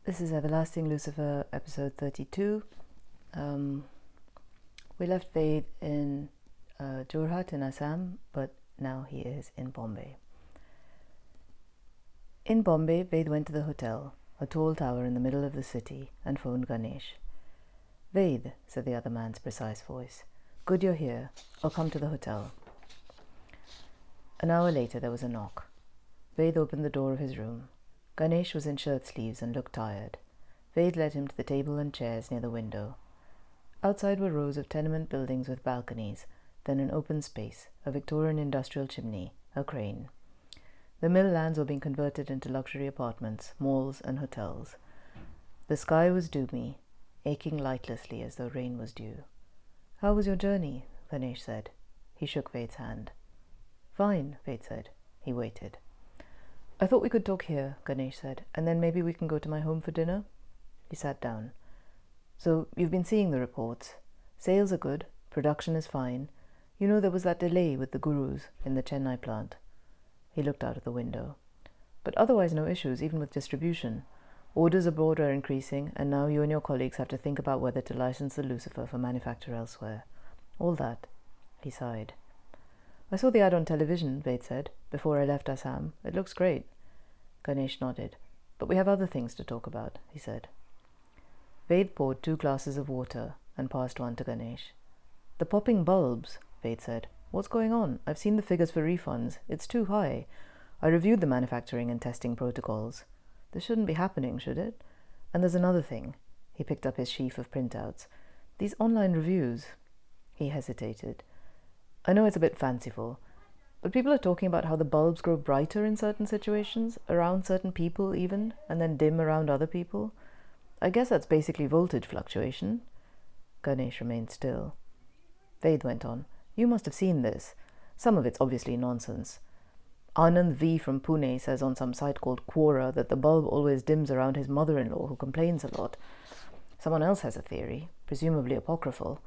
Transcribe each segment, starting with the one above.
This is Everlasting Lucifer, episode 32. We left Ved in Jorhat in Assam, but now he is in Bombay. In Bombay, Ved went to the hotel, a tall tower in the middle of the city, and phoned Ganesh. "Ved," said the other man's precise voice. "Good you're here. I'll come to the hotel." An hour later, there was a knock. Ved opened the door of his room. Ganesh was in shirt sleeves and looked tired. Ved led him to the table and chairs near the window. Outside were rows of tenement buildings with balconies, then an open space, a Victorian industrial chimney, a crane. The mill lands were being converted into luxury apartments, malls, and hotels. The sky was doomy, aching lightlessly as though rain was due. "How was your journey?" Ganesh said. He shook Ved's hand. "Fine," Ved said. He waited. "I thought we could talk here," Ganesh said, "and then maybe we can go to my home for dinner." He sat down. "So you've been seeing the reports. Sales are good, production is fine. You know there was that delay with the gurus in the Chennai plant." He looked out of the window. "But otherwise no issues, even with distribution. Orders abroad are increasing, and now you and your colleagues have to think about whether to license the Lucifer for manufacture elsewhere. All that." He sighed. "I saw the ad on television," Ved said, "before I left Assam. It looks great." Ganesh nodded. "But we have other things to talk about," he said. Ved poured 2 glasses of water and passed one to Ganesh. "The popping bulbs," Ved said. "What's going on? I've seen the figures for refunds. It's too high. I reviewed the manufacturing and testing protocols. This shouldn't be happening, should it? And there's another thing." He picked up his sheaf of printouts. "These online reviews." He hesitated. "I know it's a bit fanciful, but people are talking about how the bulbs grow brighter in certain situations, around certain people even, and then dim around other people. I guess that's basically voltage fluctuation." Ganesh remained still. Ved went on. "You must have seen this. Some of it's obviously nonsense. Anand V from Pune says on some site called Quora that the bulb always dims around his mother-in-law, who complains a lot. Someone else has a theory, presumably apocryphal,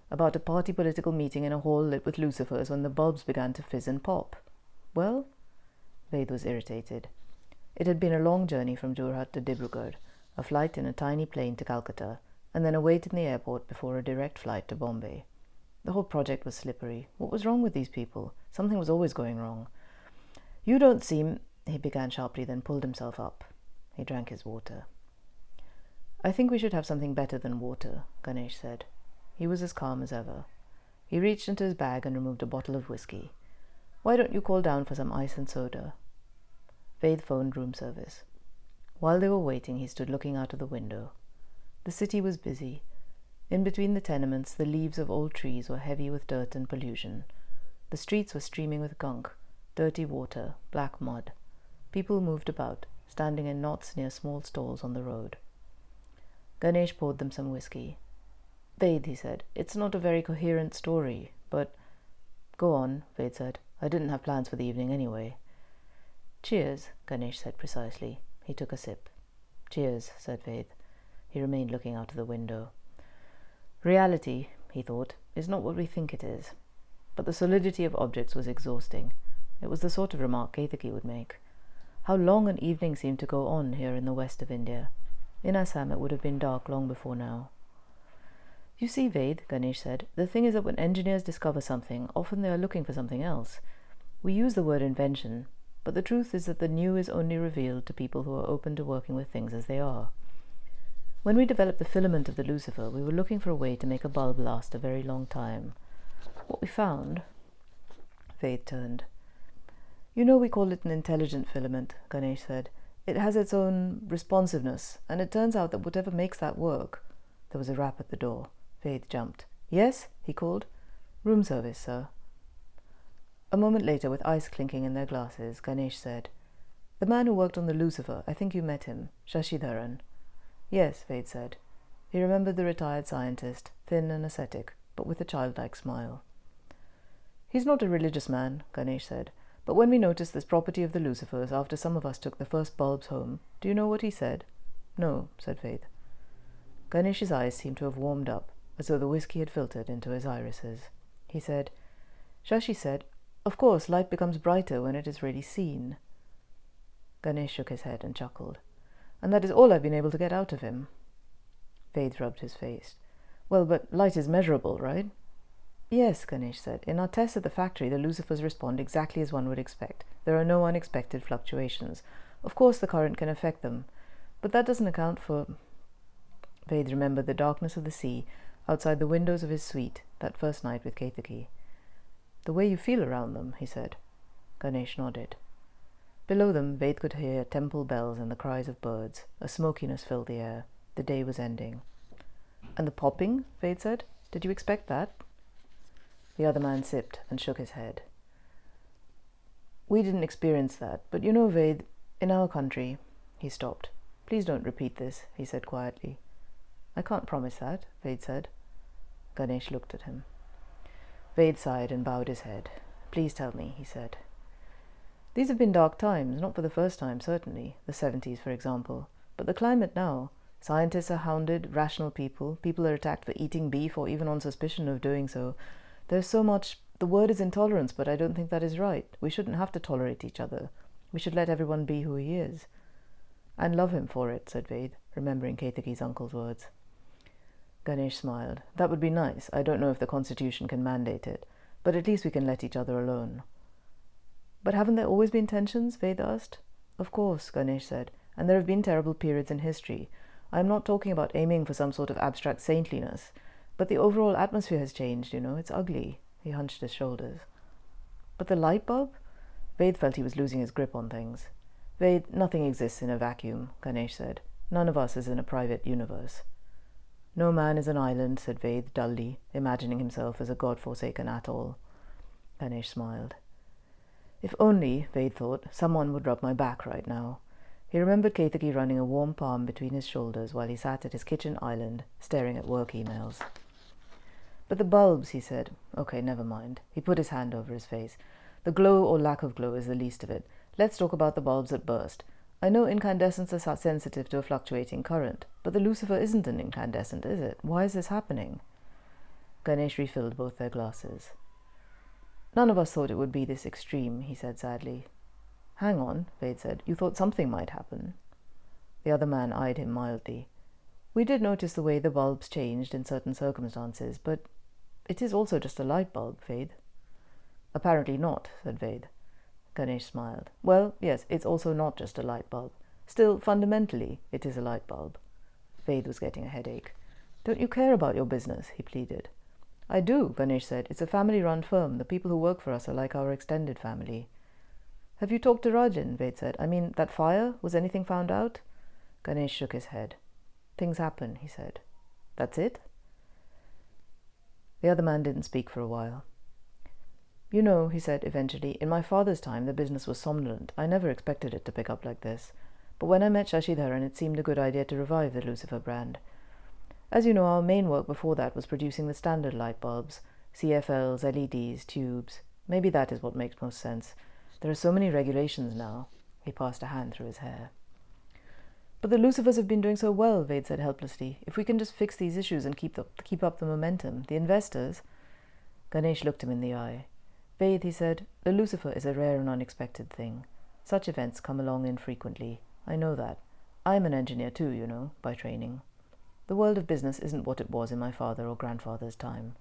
about a party political meeting in a hall lit with lucifers when the bulbs began to fizz and pop." "Well?" Ved was irritated. It had been a long journey from Jorhat to Dibrugarh, a flight in a tiny plane to Calcutta, and then a wait in the airport before a direct flight to Bombay. The whole project was slippery. What was wrong with these people? Something was always going wrong. "You don't seem—" he began sharply, then pulled himself up. He drank his water. "I think we should have something better than water," Ganesh said. He was as calm as ever. He reached into his bag and removed a bottle of whiskey. "Why don't you call down for some ice and soda?" Ved phoned room service. While they were waiting, he stood looking out of the window. The city was busy. In between the tenements, the leaves of old trees were heavy with dirt and pollution. The streets were streaming with gunk, dirty water, black mud. People moved about, standing in knots near small stalls on the road. Ganesh poured them some whiskey. "Ved," he said, "it's not a very coherent story, but—" "Go on," Ved said. "I didn't have plans for the evening anyway." "Cheers," Ganesh said precisely. He took a sip. "Cheers," said Ved. He remained looking out of the window. "Reality," he thought, "is not what we think it is." But the solidity of objects was exhausting. It was the sort of remark Ketaki would make. How long an evening seemed to go on here in the west of India. In Assam it would have been dark long before now. "You see, Ved," Ganesh said, "the thing is that when engineers discover something, often they are looking for something else. We use the word invention, but the truth is that the new is only revealed to people who are open to working with things as they are. When we developed the filament of the Lucifer, we were looking for a way to make a bulb last a very long time. What we found—" Ved turned. "You know we call it an intelligent filament," Ganesh said. "It has its own responsiveness, and it turns out that whatever makes that work—" There was a rap at the door. Ved jumped. "Yes?" he called. "Room service, sir." A moment later, with ice clinking in their glasses, Ganesh said, "The man who worked on the Lucifer, I think you met him, Shashidharan." "Yes," Ved said. He remembered the retired scientist, thin and ascetic, but with a childlike smile. "He's not a religious man," Ganesh said, "but when we noticed this property of the Lucifers after some of us took the first bulbs home, do you know what he said?" "No," said Ved. Ganesh's eyes seemed to have warmed up, as though the whiskey had filtered into his irises. He said, "Shashi said, of course light becomes brighter when it is really seen." Ganesh shook his head and chuckled. and that is all I've been able to get out of him. Ved rubbed his face. Well, but light is measurable, right? Yes, Ganesh said. In our tests at the factory, the Lucifers respond exactly as one would expect. There are no unexpected fluctuations. Of course the current can affect them, but that doesn't account for... Ved remembered the darkness of the sea outside the windows of his suite that first night with Ketaki. The way you feel around them, he said. Ganesh nodded. Below them, Ved could hear temple bells and the cries of birds. A smokiness filled the air. The day was ending. And the popping? Ved said. Did you expect that? The other man sipped and shook his head. We didn't experience that, but you know, Ved, in our country... He stopped. Please don't repeat this, he said quietly. I can't promise that, Ved said. Ganesh looked at him. Ved sighed and bowed his head. Please tell me, he said. These have been dark times, not for the first time, certainly, the 70s, for example. But the climate now, scientists are hounded, rational people are attacked for eating beef or even on suspicion of doing so. There's so much, the word is intolerance, but I don't think that is right. We shouldn't have to tolerate each other. We should let everyone be who he is. And love him for it, said Ved, remembering Ketaki's uncle's words. Ganesh smiled. That would be nice. I don't know if the Constitution can mandate it, but at least we can let each other alone. But haven't there always been tensions? Ved asked. Of course, Ganesh said, and there have been terrible periods in history. I am not talking about aiming for some sort of abstract saintliness, but the overall atmosphere has changed, you know. It's ugly. He hunched his shoulders. But the light bulb? Ved felt he was losing his grip on things. Ved, nothing exists in a vacuum, Ganesh said. None of us is in a private universe. No man is an island, said Ved dully, imagining himself as a god-forsaken atoll. Ganesh smiled. If only, Ved thought, someone would rub my back right now. He remembered Ketaki running a warm palm between his shoulders while he sat at his kitchen island, staring at work emails. But the bulbs, he said. Okay, never mind. He put his hand over his face. The glow or lack of glow is the least of it. Let's talk about the bulbs that burst. I know incandescents are sensitive to a fluctuating current, but the Lucifer isn't an incandescent, is it? Why is this happening? Ganesh refilled both their glasses. None of us thought it would be this extreme, he said sadly. Hang on, Ved said. You thought something might happen. The other man eyed him mildly. We did notice the way the bulbs changed in certain circumstances, but it is also just a light bulb, Ved. Apparently not, said Ved. Ganesh smiled. Well, yes, it's also not just a light bulb. Still, fundamentally, it is a light bulb. Ved was getting a headache. Don't you care about your business? He pleaded. I do, Ganesh said. It's a family-run firm. The people who work for us are like our extended family. Have you talked to Rajan? Ved said. I mean, that fire? Was anything found out? Ganesh shook his head. Things happen, he said. That's it? The other man didn't speak for a while. You know, he said eventually, in my father's time the business was somnolent. I never expected it to pick up like this. But when I met Shashidharan, it seemed a good idea to revive the Lucifer brand. As you know, our main work before that was producing the standard light bulbs, CFLs, LEDs, tubes. Maybe that is what makes most sense. There are so many regulations now. He passed a hand through his hair. But the Lucifers have been doing so well, Ved said helplessly. If we can just fix these issues and keep up the momentum, the investors... Ganesh looked him in the eye. Ved, he said, the Lucifer is a rare and unexpected thing. Such events come along infrequently. I know that. I'm an engineer too, you know, by training. The world of business isn't what it was in my father or grandfather's time.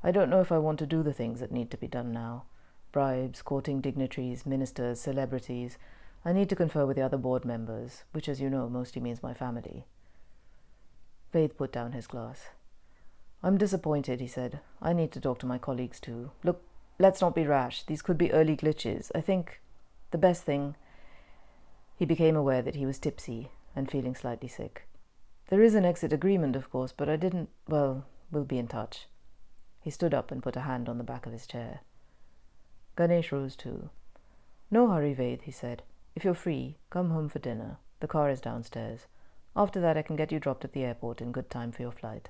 I don't know if I want to do the things that need to be done now. Bribes, courting dignitaries, ministers, celebrities. I need to confer with the other board members, which, as you know, mostly means my family. Ved put down his glass. I'm disappointed, he said. I need to talk to my colleagues too. Look, let's not be rash. These could be early glitches. I think the best thing... He became aware that he was tipsy and feeling slightly sick. There is an exit agreement, of course, but I didn't... Well, we'll be in touch. He stood up and put a hand on the back of his chair. Ganesh rose too. No hurry, Ved, he said. If you're free, come home for dinner. The car is downstairs. After that I can get you dropped at the airport in good time for your flight.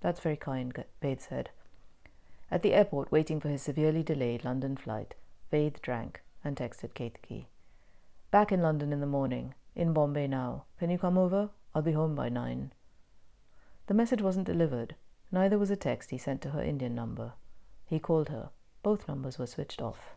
That's very kind, Ved said. At the airport, waiting for his severely delayed London flight, Ved drank and texted Ketaki. Back in London in the morning. In Bombay now. Can you come over? I'll be home by 9. The message wasn't delivered. Neither was a text he sent to her Indian number. He called her. Both numbers were switched off.